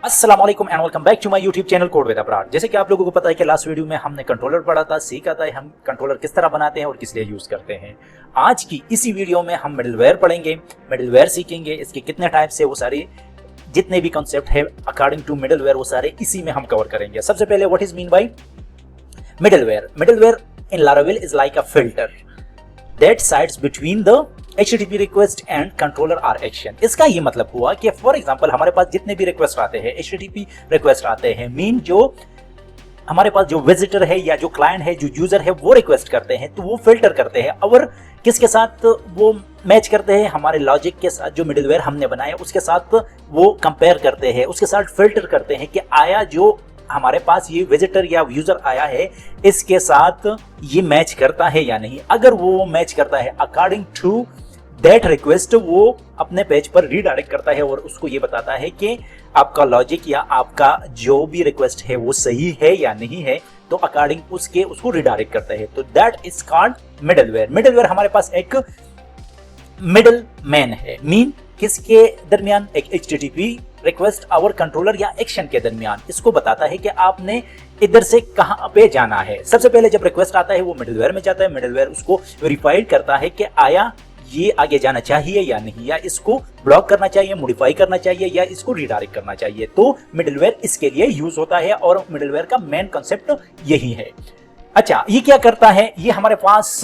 अस्सलाम वालेकुम and welcome back to my YouTube channel code with Abrar. जैसे कि आप लोगों को पता है कि लास्ट वीडियो में हमने कंट्रोलर पढ़ा था, सीखा था हम कंट्रोलर किस तरह बनाते हैं और किस लिए यूज करते हैं। आज की इसी वीडियो में हम मिडलवेयर पढ़ेंगे, मिडलवेयर सीखेंगे, इसके कितने टाइप्स है, वो सारे जितने भी कॉन्सेप्ट है अकॉर्डिंग टू मिडलवेयर वो सारे इसी में हम कवर करेंगे। सबसे पहले what is mean by middleware? Middleware in Laravel is like a filter that sides between the HTTP request and controller are action। इसका ये मतलब हुआ कि फॉर एग्जांपल हमारे पास जितने भी रिक्वेस्ट आते हैं, HTTP रिक्वेस्ट आते हैं, मीन जो हमारे पास जो विजिटर है या जो क्लाइंट है, जो यूजर है, वो रिक्वेस्ट करते हैं, तो वो फिल्टर करते हैं और किसके साथ वो मैच करते हैं? हमारे लॉजिक के साथ, जो मिडलवेयर हमने बनाया उसके साथ वो कंपेयर करते हैं, उसके साथ फिल्टर करते हैं कि आया जो हमारे पास ये विजिटर या यूजर आया है इसके साथ ये मैच करता है या नहीं। अगर वो मैच करता है अकॉर्डिंग टू दैट रिक्वेस्ट, वो अपने पेज पर रीडायरेक्ट करता है और उसको ये बताता है कि आपका लॉजिक या आपका जो भी रिक्वेस्ट है वो सही है या नहीं है, तो अकॉर्डिंग उसके उसको रीडायरेक्ट करता है। तो that is called middleware. Middleware हमारे पास एक मिडल मैन है, मीन किसके दरमियान? एक HTTP रिक्वेस्ट और कंट्रोलर या एक्शन के दरमियान। इसको बताता है कि आपने इधर से कहां पे जाना है। सबसे पहले जब रिक्वेस्ट आता है वो मिडलवेयर में जाता है, मिडलवेयर उसको वेरीफाइड करता है कि आया ये आगे जाना चाहिए या नहीं, या इसको ब्लॉक करना चाहिए, मॉडिफाई करना चाहिए, या इसको रीडायरेक्ट करना चाहिए। तो मिडलवेयर इसके लिए यूज होता है और मिडलवेयर का मेन कॉन्सेप्ट यही है। अच्छा, ये क्या करता है? ये हमारे पास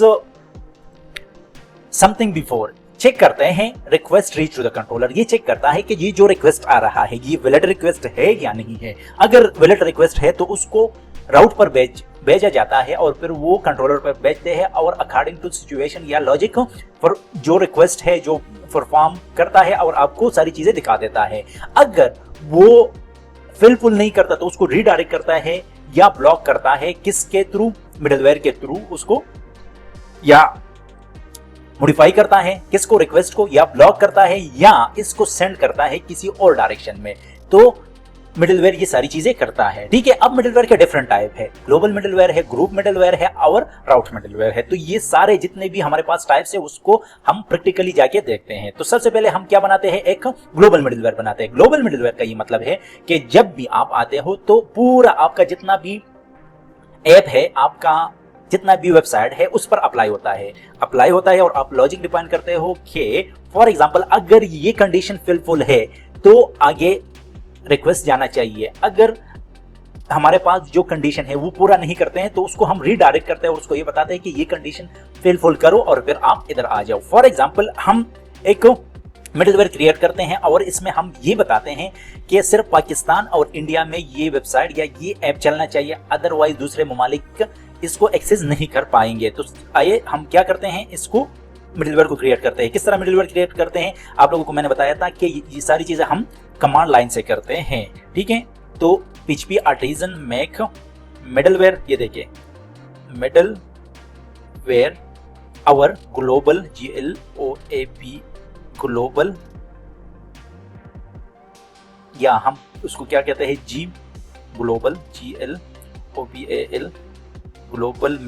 समथिंग बिफोर चेक करते हैं request reach to the controller. ये चेक करता है कि ये जो रिक्वेस्ट आ रहा है ये वैलिड रिक्वेस्ट है या नहीं है। अगर वैलिड रिक्वेस्ट है तो उसको राउट पर भेजा जाता है और फिर वो कंट्रोलर पर भेजते हैं और अकॉर्डिंग टू सिचुएशन या लॉजिक फॉर जो रिक्वेस्ट है जो परफॉर्म करता है और आपको सारी चीजें दिखा देता है। अगर वो फिलफुल नहीं करता तो उसको रीडायरेक्ट करता है या ब्लॉक करता है। किसके थ्रू? मिडलवेयर के थ्रू उसको या मॉडिफाई करता है, किसको? रिक्वेस्ट को, या ब्लॉक करता है या इसको सेंड करता है किसी और डायरेक्शन में। तो मिडलवेयर ये सारी चीजें करता है। ठीक है, अब मिडलवेयर के डिफरेंट टाइप है, ग्लोबल मिडलवेयर है, ग्रुप मिडलवेयर है और राउट मिडलवेयर है। तो ये सारे जितने भी हमारे पास टाइप्स है उसको हम प्रैक्टिकली जाके देखते हैं। तो सबसे पहले हम क्या बनाते हैं? एक ग्लोबल मिडलवेयर बनाते हैं। ग्लोबल मिडलवेयर का ये मतलब है कि जब भी आप आते हो तो पूरा आपका जितना भी ऐप है, आपका जितना भी वेबसाइट है उस पर अप्लाई होता है और आप लॉजिक डिफाइन करते हो कि फॉर एग्जांपल अगर ये कंडीशन फिलफुल है तो आगे रिक्वेस्ट जाना चाहिए। अगर हमारे पास जो कंडीशन है वो पूरा नहीं करते हैं तो उसको हम रीडायरेक्ट करते हैं और उसको ये बताते हैं कि ये कंडीशन फिलफुल करो और फिर आप इधर आ जाओ। फॉर एग्जांपल हम एक मिडलवेयर क्रिएट करते हैं और इसमें हम ये बताते हैं कि सिर्फ पाकिस्तान और इंडिया में ये वेबसाइट या ये ऐप चलना चाहिए, अदरवाइज दूसरे ममालिक इसको एक्सेस नहीं कर पाएंगे। तो आइए हम क्या करते हैं, इसको मिडलवेयर को क्रिएट करते हैं। किस तरह मिडलवेयर क्रिएट करते हैं आप लोगों को मैंने बताया था कि ये सारी चीजें हम कमांड लाइन से करते हैं। ठीक है, तो PHP आर्टिजन मेक मिडलवेयर, ये देखिए middleware our global GLOAB global, या हम उसको क्या कहते हैं G global GLOBAL global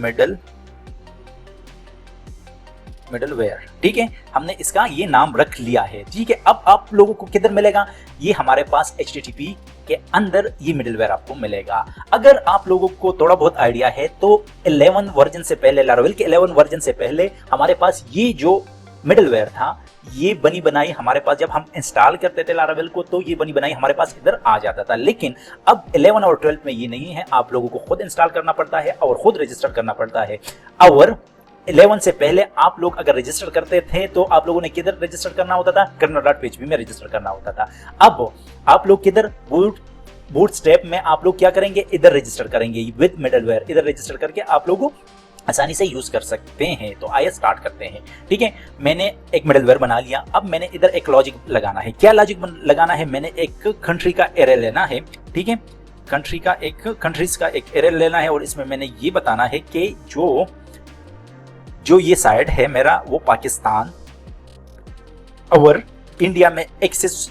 middleware. ठीक है, हमने इसका ये नाम रख लिया है। ठीक है, अब आप लोगों को किधर मिलेगा? ये हमारे पास HTTP के अंदर ये मिडलवेयर आपको मिलेगा। अगर आप लोगों को थोड़ा बहुत आइडिया है तो 11 वर्जन से पहले, लारावेल के 11 वर्जन से पहले हमारे पास ये जो मिडलवेयर था ये बनी बनाई हमारे पास, जब हम इंस्टॉल करते थे लारावेल को तो ये बनी बनाई हमारे पास इधर आ जाता था। लेकिन अब 11 और 12 में ये नहीं है, आप लोगों को खुद इंस्टॉल करना पड़ता है और खुद रजिस्टर करना पड़ता है। और 11 से पहले आप लोग अगर रजिस्टर करते थे तो आप लोगों ने किधर रजिस्टर करना होता था? kernel.php में रजिस्टर करना होता था। अब आप लोग किधर? बूटस्ट्रैप में आप लोग क्या करेंगे? इधर रजिस्टर करेंगे विद मिडलवेयर। इधर रजिस्टर करके आप लोग आसानी से यूज कर सकते हैं। तो आइए स्टार्ट करते हैं। ठीक है, मैंने एक मिडलवेयर बना लिया। अब मैंने इधर एक लॉजिक लगाना है। क्या लॉजिक लगाना है? मैंने एक कंट्री का एरे लेना है। ठीक है, कंट्रीज का एक एरे लेना है और इसमें मैंने ये बताना है कि जो ये साइट है मेरा वो पाकिस्तान और इंडिया में एक्सेस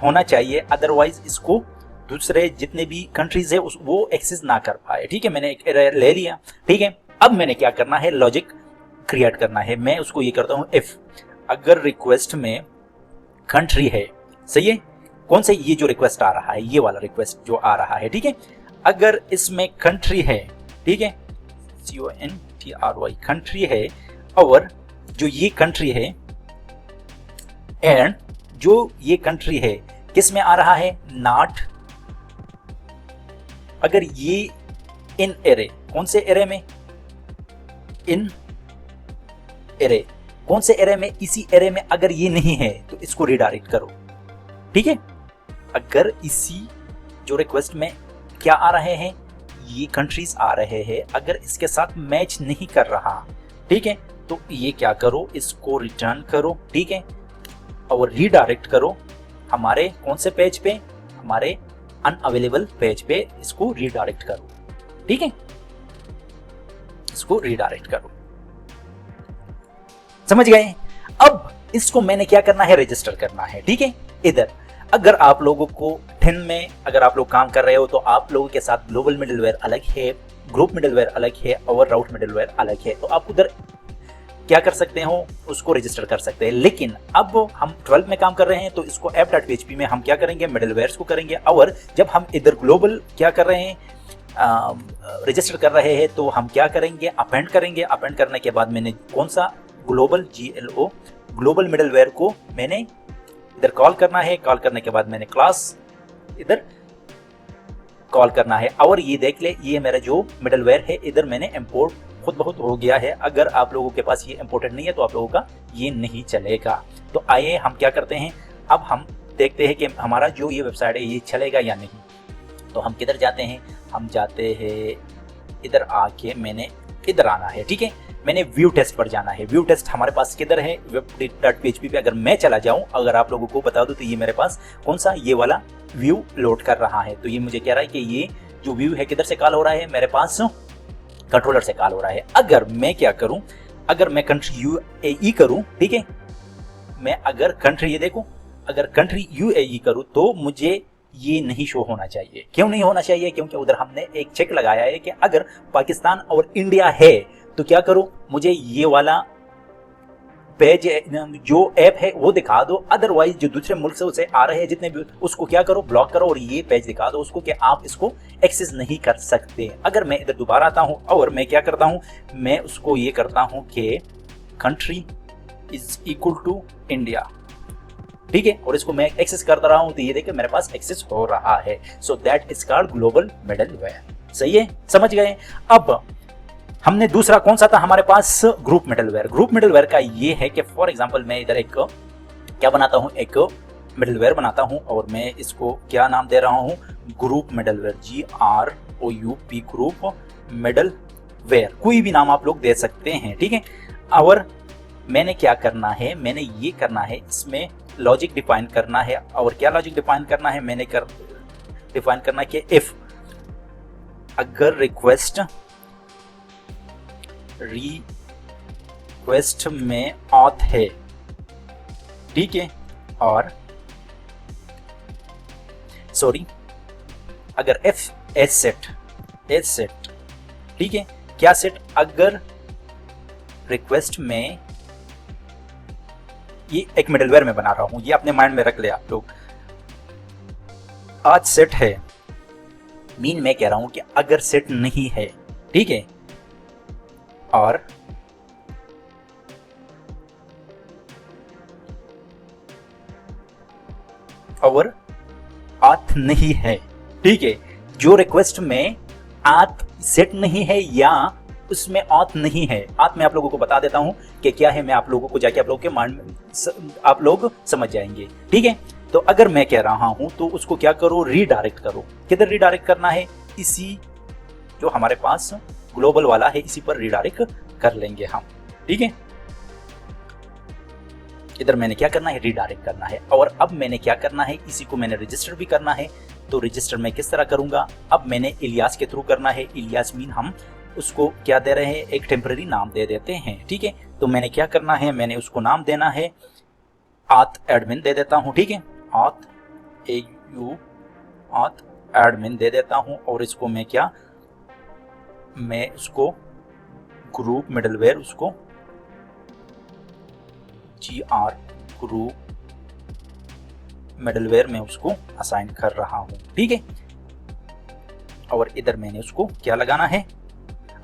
होना चाहिए, अदरवाइज इसको दूसरे जितने भी कंट्रीज है वो एक्सेस ना कर पाए। ठीक है, मैंने एक एरे ले लिया। ठीक है, अब मैंने क्या करना है? लॉजिक क्रिएट करना है। मैं उसको ये करता हूं इफ अगर रिक्वेस्ट में कंट्री है, सही है, कौन से, ये जो रिक्वेस्ट आ रहा है, ये वाला रिक्वेस्ट जो आ रहा है, ठीक है। अगर इसमें कंट्री है, ठीक है, CONTRY कंट्री है, और जो ये कंट्री है, एंड जो ये कंट्री है किस में आ रहा है, नॉट, अगर ये इन एरे, कौन से एरे में, इन एरे, कौन से एरे में, इसी एरे में अगर ये नहीं है तो इसको रिडायरेक्ट करो, ठीक है। अगर इसी जो रिक्वेस्ट में क्या आ रहे हैं, ये कंट्रीज आ रहे हैं, अगर इसके साथ मैच नहीं कर रहा, ठीक है, तो ये क्या करो, इसको रिटर्न करो, ठीक है, और रीडायरेक्ट करो हमारे कौन से पेज पे, हमारे अनअवेलेबल पेज पे इसको रीडायरेक्ट करो, ठीक है, इसको रीडायरेक्ट करो। समझ गए। अब इसको मैंने क्या करना है, रजिस्टर करना है, ठीक है। इधर अगर आप लोगों को 10 में अगर आप लोग काम कर रहे हो तो आप लोगों के साथ ग्लोबल मिडलवेयर अलग है, ग्रुप मिडलवेयर अलग है और राउट मिडलवेयर अलग है, तो आप उधर क्या कर सकते हो, उसको रजिस्टर कर सकते हैं। लेकिन अब हम 12 में काम कर रहे हैं तो इसको app.php में हम क्या करेंगे, मिडलवेयर्स को करेंगे, और जब हम इधर ग्लोबल क्या कर रहे हैं, रजिस्टर कर रहे हैं, तो हम क्या करेंगे, अपेंड करेंगे। अपेंड करने के बाद मैंने कौन सा, ग्लोबल GLO ग्लोबल मिडलवेयर को मैंने इधर कॉल करना है। कॉल करने के बाद मैंने क्लास इधर कॉल करना है, और ये देख ले, ये मेरा जो मिडलवेयर है इधर मैंने इंपोर्ट खुद बहुत हो गया है। अगर आप लोगों के पास ये इंपोर्टेड नहीं है तो आप लोगों का ये नहीं चलेगा। तो आइए हम क्या करते हैं, अब हम देखते हैं कि हमारा जो ये वेबसाइट है ये चलेगा या नहीं। तो हम किधर जाते हैं, हम जाते हैं इधर आके, मैंने इधर आना है, ठीक है, मैंने व्यू टेस्ट पर जाना है। व्यू टेस्ट हमारे पास किधर है, web.php पे अगर मैं चला जाऊं, अगर आप लोगों को बता दूं तो ये मेरे पास कौन सा, ये वाला व्यू लोड कर रहा है। तो ये मुझे कह रहा है कि ये जो व्यू है किधर से कॉल हो रहा है, मेरे पास कंट्रोलर से कॉल हो रहा है। अगर मैं क्या करूं, अगर मैं कंट्री UAE करूं, ठीक है, मैं अगर कंट्री, ये देखो, अगर कंट्री UAE करूं तो मुझे ये नहीं शो होना चाहिए। क्यों नहीं होना चाहिए, क्योंकि उधर हमने एक चेक लगाया है कि अगर पाकिस्तान और इंडिया है तो क्या करो, मुझे ये वाला पेज जो ऐप है वो दिखा दो, अदरवाइज जो दूसरे मुल्क से उसे आ रहे हैं जितने भी, उसको क्या करो, ब्लॉक करो, और ये पेज दिखा दो उसको कि आप इसको एक्सेस नहीं कर सकते। अगर मैं इधर दोबारा आता हूं और मैं क्या करता हूं, मैं उसको ये करता हूं कि country is equal to India, ठीक है, और इसको मैं एक्सेस करता रहा हूं तो ये देखिए मेरे पास एक्सेस हो रहा है। So that is called global middleware. सही है, समझ गए। अब हमने दूसरा कौन सा था हमारे पास, ग्रुप मिडलवेयर। ग्रुप मिडलवेयर का ये है कि फॉर एग्जांपल मैं इधर एक क्या बनाता हूं, एक मिडलवेयर बनाता हूं, और मैं इसको क्या नाम दे रहा हूं, group middleware, GROUP group middleware, कोई भी नाम आप लोग दे सकते हैं, ठीक है। और मैंने क्या करना है, मैंने ये करना है, इसमें लॉजिक डिफाइन करना है। और क्या लॉजिक डिफाइन करना है, मैंने डिफाइन करना है कि इफ अगर रिक्वेस्ट में ऑथ है, ठीक है, और सॉरी, अगर एफ एस सेट, ठीक है, क्या सेट, अगर रिक्वेस्ट में, ये एक मिडलवेयर में बना रहा हूं, ये अपने माइंड में रख ले आप लोग, आज सेट है, मीन मैं कह रहा हूं कि अगर सेट नहीं है, ठीक है, और आथ नहीं है, ठीक है, जो रिक्वेस्ट में आथ सेट नहीं है या उसमें ऑथ नहीं है। आथ मैं आप लोगों को बता देता हूं कि क्या है, मैं आप लोगों को जाके आप लोगों के माइंड में आप लोग समझ जाएंगे, ठीक है। तो अगर मैं कह रहा हूं तो उसको क्या करो, रीडायरेक्ट करो। किधर रीडायरेक्ट करना है, इसी जो हमारे पास ग्लोबल वाला है इसी पर रीडायरेक्ट कर लेंगे हम, ठीक है। इधर मैंने क्या करना है, रीडायरेक्ट करना है। और अब मैंने क्या करना है, इसी को मैंने रजिस्टर भी करना है। तो रजिस्टर मैं किस तरह करूंगा, अब मैंने इलियास के थ्रू करना है। इलियास मीन हम उसको क्या दे रहे हैं, एक टेम्पररी नाम दे देते हैं, ठीक है। तो मैंने क्या करना है, मैंने उसको नाम देना है ऑथ एडमिन दे देता हूं, ठीक है, ऑथ एडमिन दे देता हूं। और इसको मैं क्या, मैं उसको ग्रुप मिडलवेयर, उसको GR ग्रुप मिडलवेयर में उसको असाइन कर रहा हूं, ठीक है। और इधर मैंने उसको क्या लगाना है,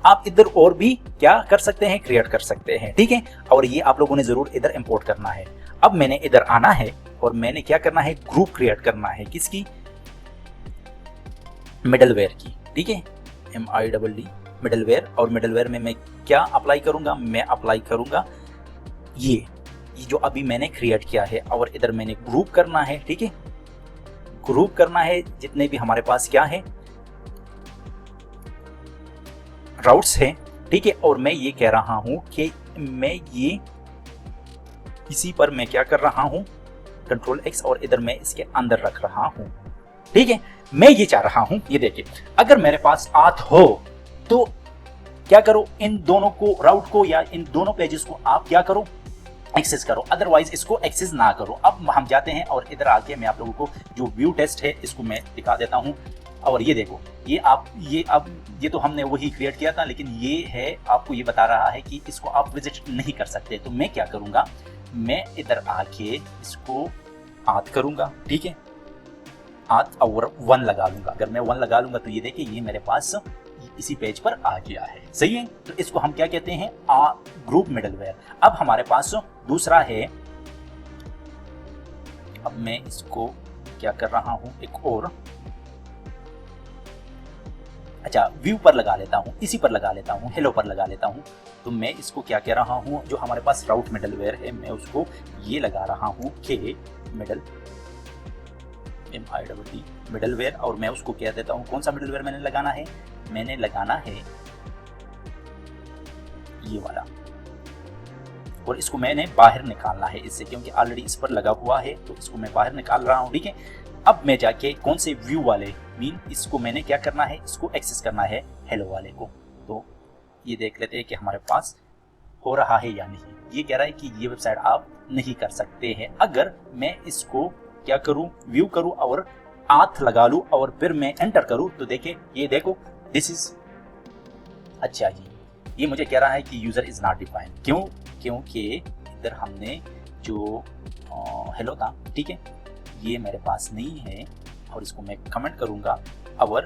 आप इधर और भी क्या कर सकते हैं, क्रिएट कर सकते हैं, ठीक है। और ये आप लोगों ने जरूर इधर इंपोर्ट करना है। अब मैंने इधर आना है और मैंने क्या करना है, ग्रुप क्रिएट करना है, किसकी, मिडलवेयर की, ठीक है, MIDD मिडलवेयर। और मिडलवेयर में मैं क्या अप्लाई करूंगा, मैं अप्लाई करूंगा ये जो अभी मैंने क्रिएट किया है। और इधर मैंने ग्रुप करना है, ठीक है, ग्रुप करना है जितने भी हमारे पास क्या है, राउट्स है, ठीक है। और मैं ये कह रहा हूं कि मैं ये इसी पर मैं क्या कर रहा हूं, कंट्रोल X, और इधर मैं इसके अंदर रख रहा हूं, ठीक है। मैं ये चाह रहा हूं, ये देखिए, अगर मेरे पास आथ हो तो क्या करो, इन दोनों को, राउट को या इन दोनों पेजेस को आप क्या करो, एक्सेस करो, अदरवाइज इसको एक्सेस ना करो। अब हम जाते हैं और इधर आके मैं आप लोगों को जो व्यू टेस्ट है इसको मैं दिखा देता हूं। और ये देखो, ये तो हमने वही क्रिएट किया था, लेकिन ये है आपको ये बता रहा है कि इसको आप विजिट नहीं कर सकते। तो मैं क्या करूंगा, मैं इधर आके इसको आथ करूंगा, ठीक है, आथ और 1 लगा लूंगा। अगर मैं 1 लगा लूंगा तो ये देखिए ये मेरे पास इसी पेज पर आ गया है, सही है। तो इसको हम क्या कहते हैं, ग्रुप मिडलवेयर। अब हमारे पास दूसरा है, अब मैं इसको क्या कर रहा हूं, एक और, अच्छा, व्यू पर लगा लेता हूं, इसी पर लगा लेता हूं, हेलो पर लगा लेता हूं। तो मैं इसको क्या कह रहा हूं, जो हमारे पास राउट मिडलवेयर है, मैं उसको ये लगा रहा हूं के MIDD मिडलवेयर। और मैं उसको कह देता हूं, कौन सा मिडलवेयर मैंने लगाना है, मैंने लगाना है ये वाला। और इसको मैंने बाहर निकालना है इससे, क्योंकि ऑलरेडी इस पर लगा हुआ है, तो इसको मैं बाहर निकाल रहा हूं, ठीक है। अब मैं जाके कौन से व्यू वाले, इसको मैंने क्या करना है, इसको एक्सेस करना है हेलो वाले को। तो ये देख लेते हैं कि हमारे पास हो रहा है या नहीं। ये कह रहा है कि ये वेबसाइट आप नहीं कर सकते हैं। अगर मैं इसको क्या करूं, व्यू करूं और आथ लगा लूं और फिर मैं एंटर करूं, तो देखिए, ये देखो, दिस इज, अच्छा जी, ये मुझे कह रहा है कि यूजर इज नॉट डिफाइंड। क्यों, क्योंकि इधर हमने जो हेलो था, ठीक है, ये मेरे पास नहीं है। और इसको मैं कमेंट करूंगा और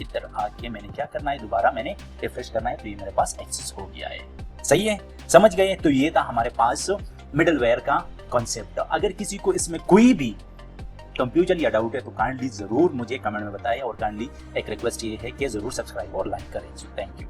इधर आके मैंने क्या करना है, दोबारा मैंने रिफ्रेश करना है, तो ये मेरे पास एक्सेस हो गया है, सही है, समझ गए। तो ये था हमारे पास मिडलवेयर का कॉन्सेप्ट। अगर किसी को इसमें कोई भी कंफ्यूजन या डाउट है तो काइंडली जरूर मुझे कमेंट में बताएं। और काइंडली एक रिक्वेस्ट ये है कि जरूर सब्सक्राइब और लाइक करें। Thank you.